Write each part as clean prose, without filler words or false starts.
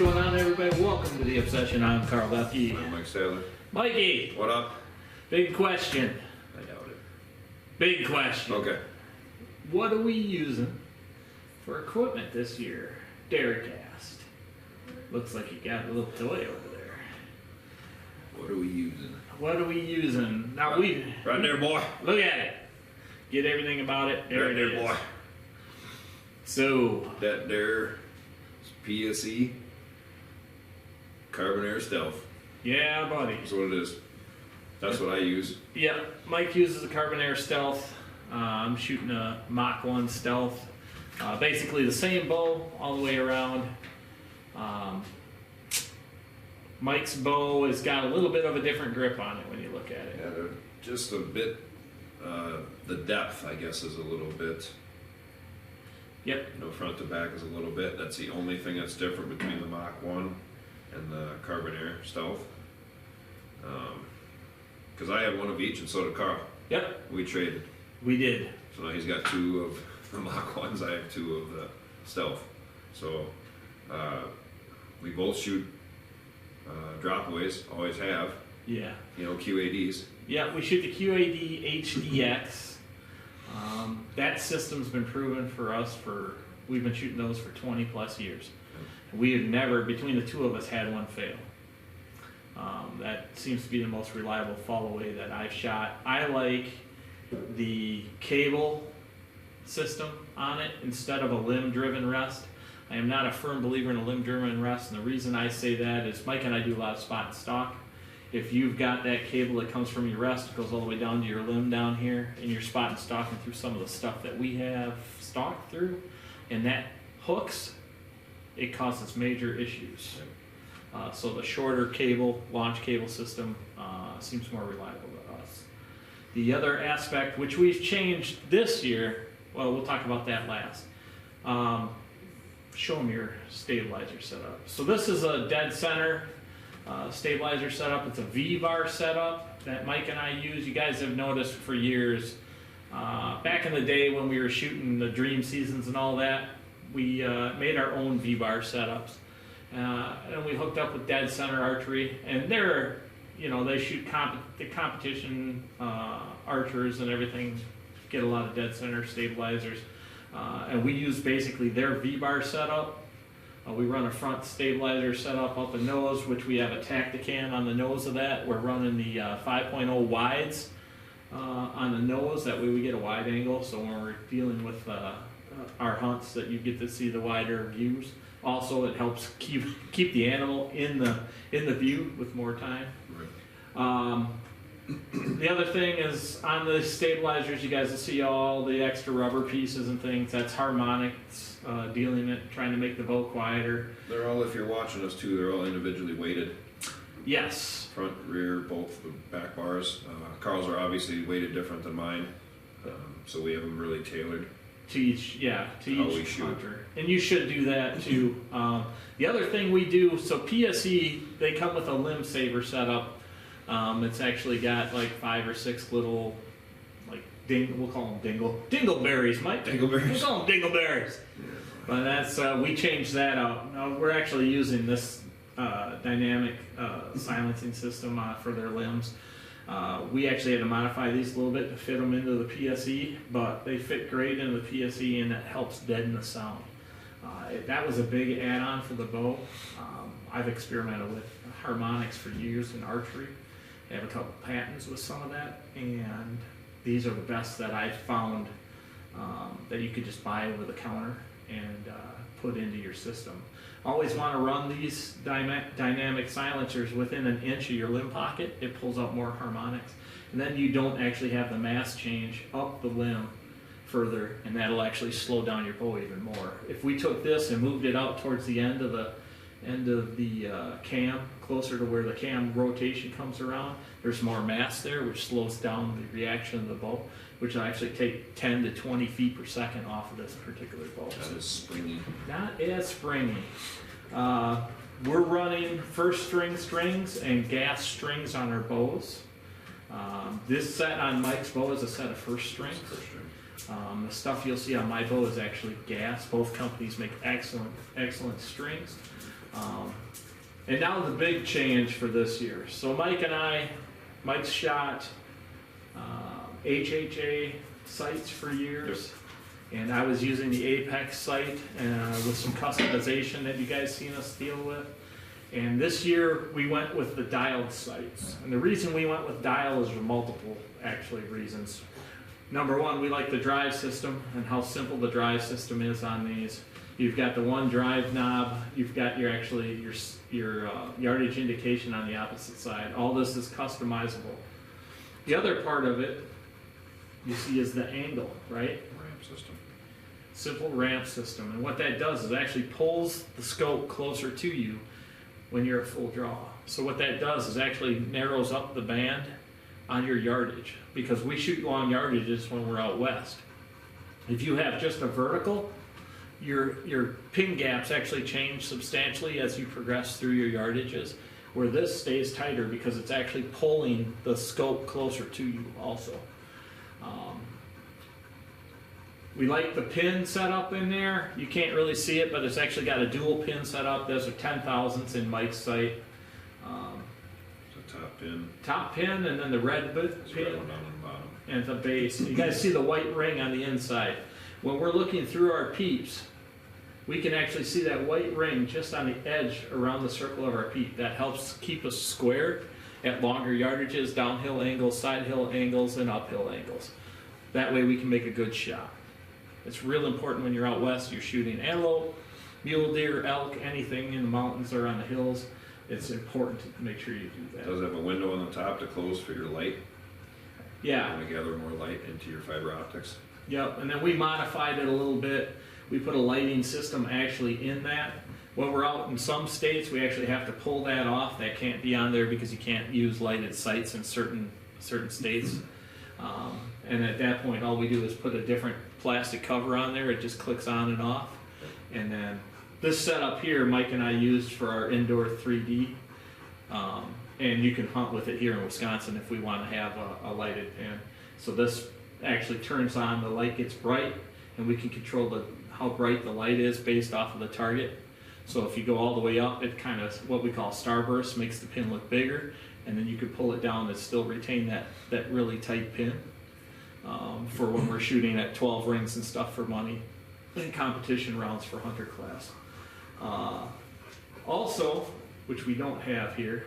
going on, everybody? Welcome to The Obsession. I'm Carl Lefke. I'm Mike Saylor. Mikey, What up? big question. I doubt it. Big question. Okay. What are we using for equipment this year? Derricast. Looks like you got a little toy over there. What are we using? What are we using? Now we Right there, boy. look at it. Get everything about it. There Right it there, is. boy. So That there is PSE Carbon Air Stealth. yeah, buddy. That's what it is. That's what I use. Yeah, Mike uses a Carbon Air Stealth. I'm shooting a Mach 1 Stealth. Basically the same bow all the way around. Mike's bow has got a little bit of a different grip on it when you look at it. Yeah, they're just a bit. The depth, I guess, is a little bit. Yep. You know, front to back is a little bit. That's the only thing that's different between the Mach 1 and the Carbon Air Stealth. Because I had one of each, and so did Carl. Yep, We traded. we did. So now he's got two of the Mach 1s, I have two of the Stealth. So we both shoot dropaways, always have, Yeah. you know, QADs. Yeah, we shoot the QAD HDX. That system's been proven for us we've been shooting those for 20 plus years. We have never, between the two of us, had one fail. That seems to be the most reliable fall away that I've shot. I like the cable system on it instead of a limb driven rest. I am not a firm believer in a limb driven rest, and the reason I say that is Mike and I do a lot of spot and stock. If you've got that cable that comes from your rest, it goes all the way down to your limb down here, and you're spot and stocking through some of the stuff that we have stocked through, and that hooks, it causes major issues. So the shorter cable, launch cable system seems more reliable to us. The other aspect, which we've changed this year, well, we'll talk about that last. Show them your stabilizer setup. So this is a dead center stabilizer setup. It's a V-bar setup that Mike and I use. You guys have noticed for years. Back in the day when we were shooting the dream seasons and all that, we made our own V-bar setups. And we hooked up with dead center archery, and they're, you know, they shoot the competition archers and everything, get a lot of dead center stabilizers. And we use basically their V-bar setup. We run a front stabilizer setup up the nose, which we have a Tactican on the nose of that. We're running the 5.0 wides on the nose. That way we get a wide angle, so when we're dealing with our hunts, that you get to see the wider views. Also, it helps keep the animal in the view with more time. Right. The other thing is on the stabilizers, you guys will see all the extra rubber pieces and things. That's harmonics, dealing it, trying to make the bow quieter. They're all, if you're watching us too, they're all individually weighted. Yes. Front, rear, both the back bars. Carl's are obviously weighted different than mine, so we have them really tailored. To each we shoot. hunter. And you should do that too. The other thing we do, so PSE, they come with a limb saver setup. It's actually got like 5 or 6 little, like, we'll call them dingleberries, Mike. Dingleberries. We'll call them dingleberries. Yeah. But that's, we changed that out. Now we're actually using this dynamic silencing system for their limbs. We actually had to modify these a little bit to fit them into the PSE, but they fit great into the PSE, and that helps deaden the sound. That was a big add-on for the bow. I've experimented with harmonics for years in archery. I have a couple patents with some of that, and these are the best that I've found that you could just buy over the counter and put into your system. Always want to run these dynamic silencers within an inch of your limb pocket. It pulls out more harmonics, and then you don't actually have the mass change up the limb further, and that'll actually slow down your bow even more. If we took this and moved it out towards the end of the cam, closer to where the cam rotation comes around, there's more mass there, which slows down the reaction of the bow, which will actually take 10 to 20 feet per second off of this particular bow. That is springy. Not as springy. We're running first string strings and gas strings on our bows. This set on Mike's bow is a set of first strings. The stuff you'll see on my bow is actually gas. Both companies make excellent strings. And now the big change for this year. So Mike's shot HHA sights for years. And I was using the Apex sight with some customization that you guys seen us deal with. And this year we went with the dialed sights. And the reason we went with dial is for multiple actually reasons. Number one, we like the drive system and how simple the drive system is on these. You've got the one drive knob. You've got your yardage indication on the opposite side. All this is customizable. The other part of it you see is the angle, right? Ramp system. Simple ramp system. And what that does is it actually pulls the scope closer to you when you're at full draw. So what that does is actually narrows up the band on your yardage, because we shoot long yardages when we're out west. If you have just a vertical, your pin gaps actually change substantially as you progress through your yardages, where this stays tighter because it's actually pulling the scope closer to you also. We like the pin setup in there. You can't really see it, but it's actually got a dual pin setup. Those are 10,000ths in Mike's sight. So top pin. Top pin, and then the red pin Red one on the bottom. and the base. You guys see the white ring on the inside. When we're looking through our peeps, we can actually see that white ring just on the edge around the circle of our peep. That helps keep us squared at longer yardages, downhill angles, side hill angles, and uphill angles. That way we can make a good shot. It's real important when you're out west, you're shooting antelope, mule deer, elk, anything in the mountains or on the hills. It's important to make sure you do that. Does it have a window on the top to close for your light? Yeah. You want to gather more light into your fiber optics? Yep, and then we modified it a little bit. We put a lighting system actually in that. When we're out in some states, we actually have to pull that off. That can't be on there because you can't use lighted sights in certain states. And at that point, all we do is put a different plastic cover on there. It just clicks on and off. And then this setup here, Mike and I used for our indoor 3D. And you can hunt with it here in Wisconsin if we want to have a lighted pin. So this actually turns on, the light gets bright, and we can control how bright the light is based off of the target. So if you go all the way up, it kind of, what we call starburst, makes the pin look bigger, and then you can pull it down and still retain that really tight pin for when we're shooting at 12 rings and stuff for money in competition rounds for hunter class. Also, which we don't have here,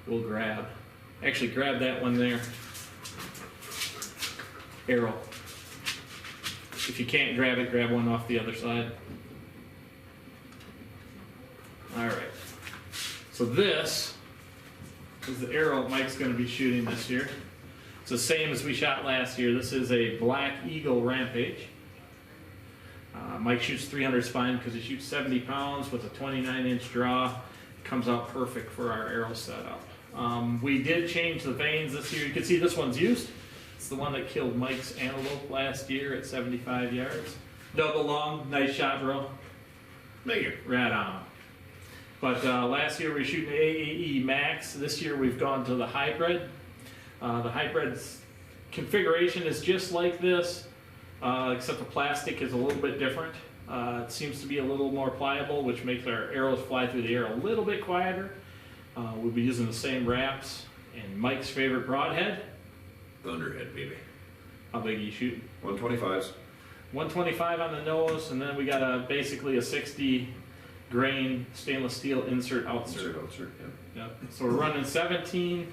we'll grab that one there, arrow. If you can't grab it, grab one off the other side. All right, so this is the arrow Mike's going to be shooting this year. It's the same as we shot last year. This is a Black Eagle Rampage. Mike shoots 300 spine because he shoots 70 pounds with a 29-inch draw. It comes out perfect for our arrow setup. We did change the vanes this year. You can see this one's used. It's the one that killed Mike's antelope last year at 75 yards. Double long, nice shot, bro. Thank you. Right on. But last year we were shooting the AAE Max. This year we've gone to the hybrid. The hybrid's configuration is just like this, except the plastic is a little bit different. It seems to be a little more pliable, which makes our arrows fly through the air a little bit quieter. We'll be using the same wraps. And Mike's favorite broadhead. Thunderhead, baby. How big are you shooting? 125s. 125 on the nose, and then we got basically a 60 grain stainless steel insert outsert. Outsert, yeah. Yep. So we're running 17%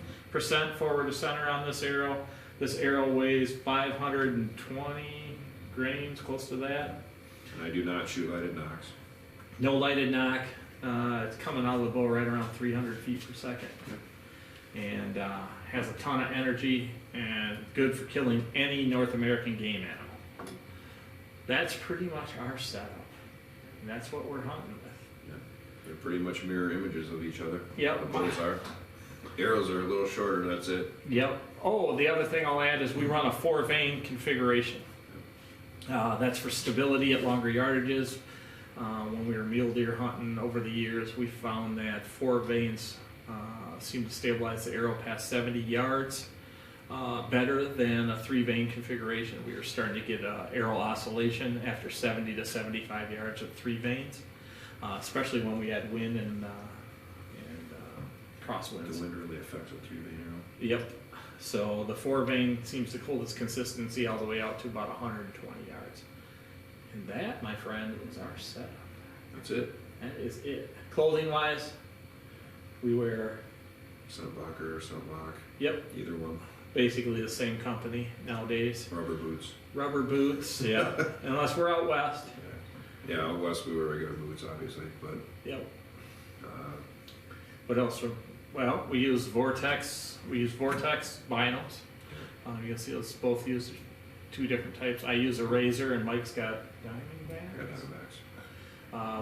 forward to center on this arrow. This arrow weighs 520 grains, close to that. And I do not shoot lighted knocks. No lighted knock. It's coming out of the bow right around 300 feet per second. Yep. And has a ton of energy and good for killing any North American game animal. That's pretty much our setup. And that's what we're hunting with. Yeah. They're pretty much mirror images of each other. Yep. Both are. Arrows are a little shorter, that's it. Yep. Oh, the other thing I'll add is we run a 4-vane configuration. That's for stability at longer yardages. When we were mule deer hunting over the years, we found that 4 vanes seem to stabilize the arrow past 70 yards better than a 3-vane configuration. We were starting to get arrow oscillation after 70 to 75 yards of 3 vanes. especially when we had wind and crosswinds. The wind really affects a 3-vein arrow. Yep. So the 4-vein seems to hold its consistency all the way out to about 120 yards. And that, my friend, is our setup. That's it. That is it. Clothing-wise, we wear... Sunblocker or sunblock. Yep. Either one. Basically the same company nowadays. Rubber boots. Rubber boots, yeah. Unless we're out west. Yeah, out west we wear regular boots, obviously, but... Yep. What else? Well, we use Vortex. We use Vortex binos. You can see us both use 2 different types. I use a Razor, and Mike's got Diamondbacks.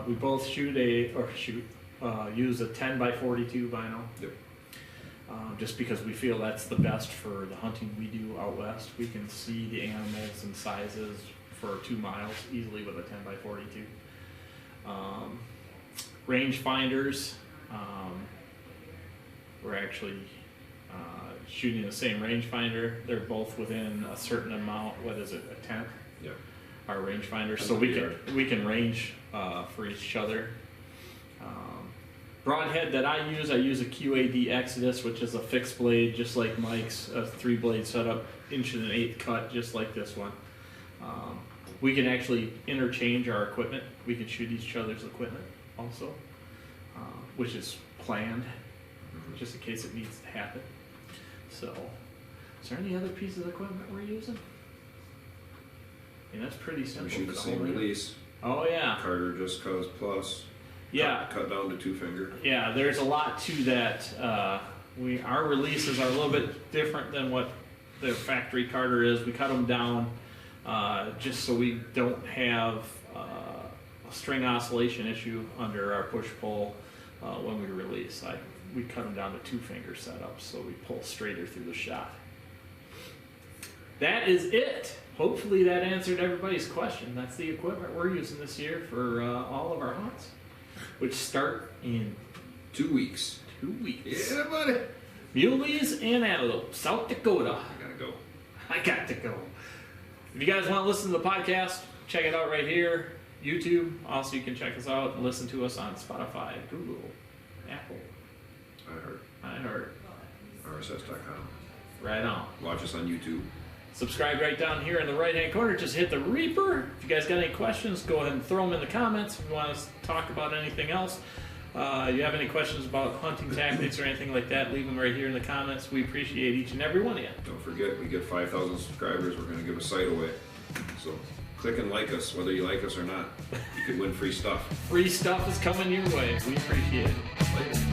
We both use a 10x42 vinyl. Yep. Just because we feel that's the best for the hunting we do out west. We can see the animals and sizes for 2 miles easily with a 10x42. Range finders. We're actually shooting the same rangefinder. They're both within a certain amount. What is it? A 10th? Yeah. Our rangefinder, so we can range for each other. Broadhead that I use a QAD Exodus, which is a fixed blade, just like Mike's, a 3-blade setup, 1/8" cut, just like this one. We can actually interchange our equipment. We can shoot each other's equipment also, which is planned, just in case it needs to happen. So, is there any other pieces of equipment we're using? And that's pretty simple. We shoot the same release. Oh yeah. Carter just cause plus. Yeah. Cut down to 2-finger. Yeah, there's a lot to that. Our releases are a little bit different than what the factory Carter is. We cut them down just so we don't have a string oscillation issue under our push-pull when we release. We cut them down to 2-finger setups so we pull straighter through the shot. That is it. Hopefully that answered everybody's question. That's the equipment we're using this year for all of our hunts, which start in 2 weeks. 2 weeks. Yeah, buddy. Muleys and Antelope, South Dakota. I gotta go. I got to go. If you guys want to listen to the podcast, check it out right here. YouTube. Also, you can check us out and listen to us on Spotify, Google, Apple. iHeart. RSS.com. Right on. Watch us on YouTube. Subscribe right down here in the right-hand corner. Just hit the Reaper. If you guys got any questions, go ahead and throw them in the comments. If you want us to talk about anything else, you have any questions about hunting tactics or anything like that, leave them right here in the comments. We appreciate each and every one of you. Don't forget, we get 5,000 subscribers. We're going to give a site away. So click and like us, whether you like us or not. You could win free stuff. Free stuff is coming your way. We appreciate it. Later.